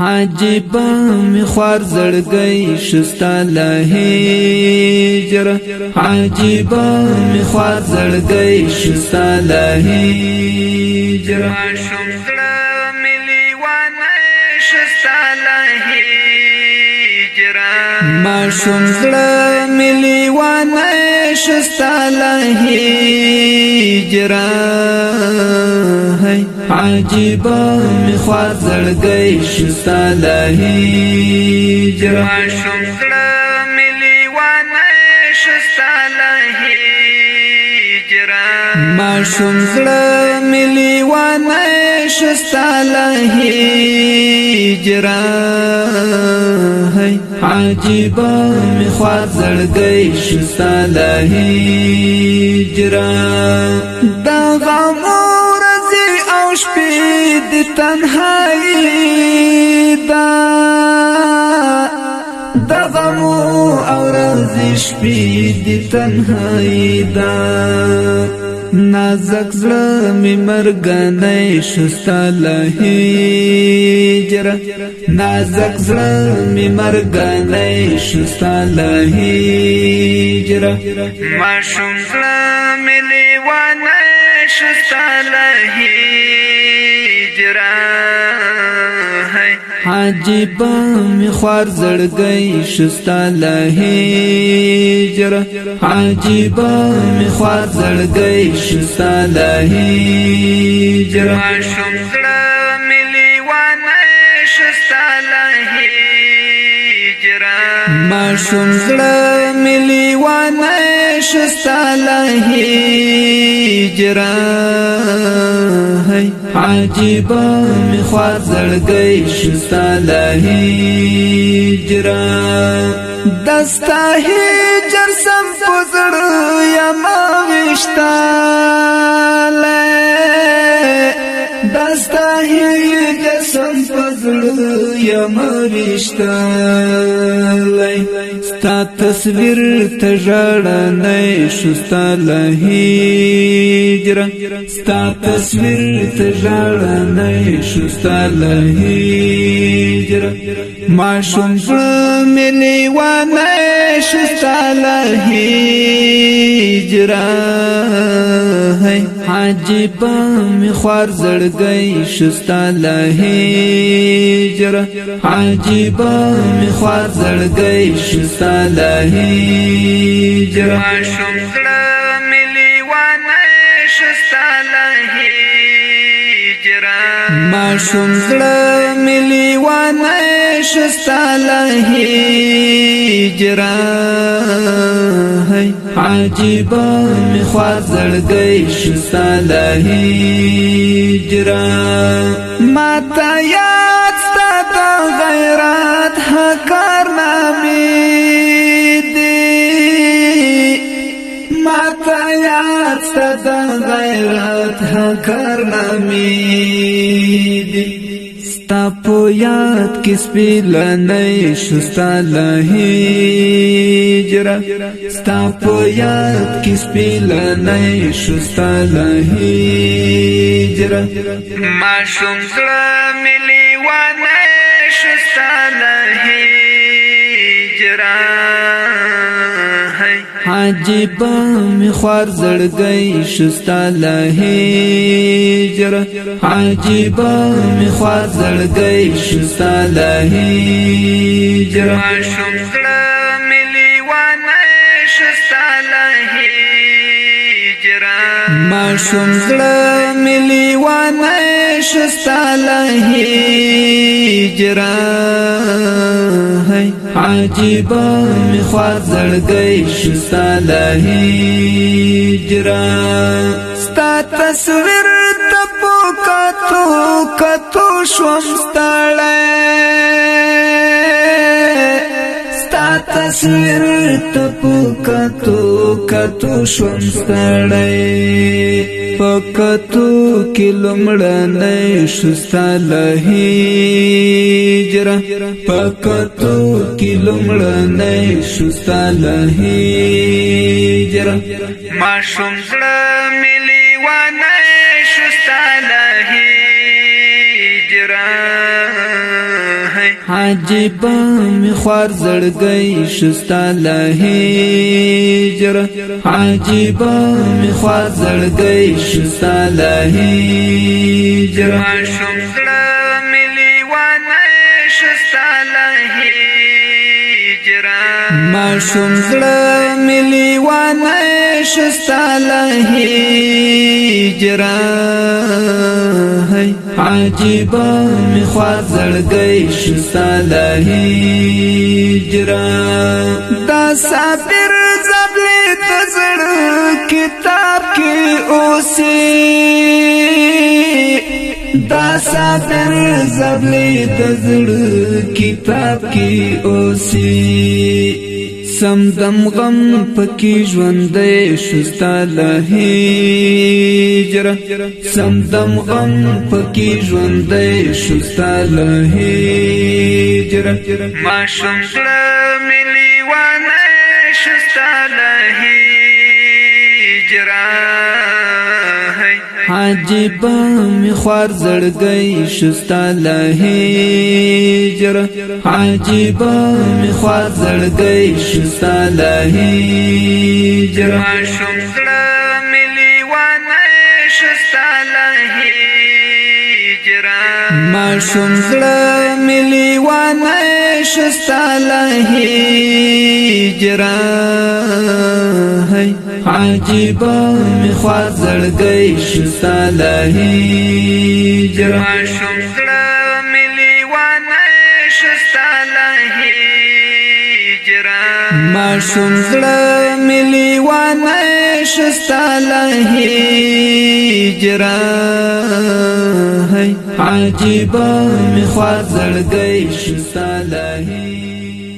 عجیبا می خوار زړګی شستا لهجر عجیبا می خوار زړګی شستا لهجر شم زړه ملي وانه شستا لهجر ما شم زړه ملي وانه شستا لهجر عجیبا می خوار زړګی شستا لهجر شم زړه ملي وانه شستا لهجر ما شم زړه ملي وانه شستا لهجر عجیبا می خوار زړګی شستا لهجر دا غمور شپې د تنهایی دا د غمو او ورځې شپې د تنهایی دا نازک زړه مې مرګنی شستا لهجر نازک زړه مې مرګنی شستا لهجر ما شم زړه مې لیوانه شستا لهجر عجیبا می خوار زړګی شستا لهجر عجیبا می خوار زړګی شستا لهجر شم زړه مې لیوانه شستا لهجر ما شم زړه مې لیوانه شستا لهجر عجیبا می خوار زړګی شستا لهجر دستا هجر سم پزړ یم وشتاله دستا هجر سم پزړ یم وشتاله ستا تصویر ته ژړنی شستا لهجر ستا تصویر ته ژړنی شستا لهجر ما شم زړه مې لیوانه شستا لهجر عجیبا می خوار زړګی شستا لهجر عجیبا می خوار زړګی شستا لهجر شم زړه مې لیوانه شستا لهجر ما شم زړه مې لیوانه شستا لهجر عجیبا می خوار زړګی شستا لهجر ما ته یاد ستا د غیرت کارنامې دي ما ته یاد ستا د غیرت کارنامې دي ستا په یاد کې سپېلنی شستا لهجر ستا په یاد کې سپېلنی شستا لهجر ما شم زړه مې لیوانه شستا لهجر عجیبا می خوار زړګی شستا لهجر عجیبا می خوار زړګی شستا لهجر شم زړه مې لیوانه شستا لهجر ما شم زړه مې لیوانه شستا لهجر عجیبا می خوار زړګی شستا لهجر ستا تصویر ته په کتو کتو شوم ستړی ستا تصویر ته په کتو کتو شوم ستړی په کتو کې لومړنی شستا لهجر په کتو کې لومړنی شستا لهجر ما شم زړه مې لیوانه شستا لهجر عجیبا می خوار زړګی شستا له هجر عجیبا می خوار زړګی شستا له هجر ماشوم زړه مې لیوانه شستا له هجر ماشوم زړه مې لیوانه شستا له هجر عجیبا می خوار زړګی شستا له هجر دا صابر زبلی د زړه کتاب کې اوسې دا صابر زبلی د زړه کتاب کې اوسې سمدم غم پکی ژوندې شستا له هجر سمدم غم پکی ژوندې شستا له هجر ماشوم زړه مې لیوانه شستا له هجر عجیبا می خوار زړګی شستا له هجر عجیبا می خوار زړګی شستا له هجر ماشوم زړه مې لیوانه شستا له هجر ماشوم زړه مې لیوانه شستا له هجر عجیبا می خوار زړګی شستا له هجر ماشوم زړه مې لیوانه شستا له هجر ماشوم زړه مې لیوانه شستا له هجر عجیبا می خوار زړګی شستا له هجر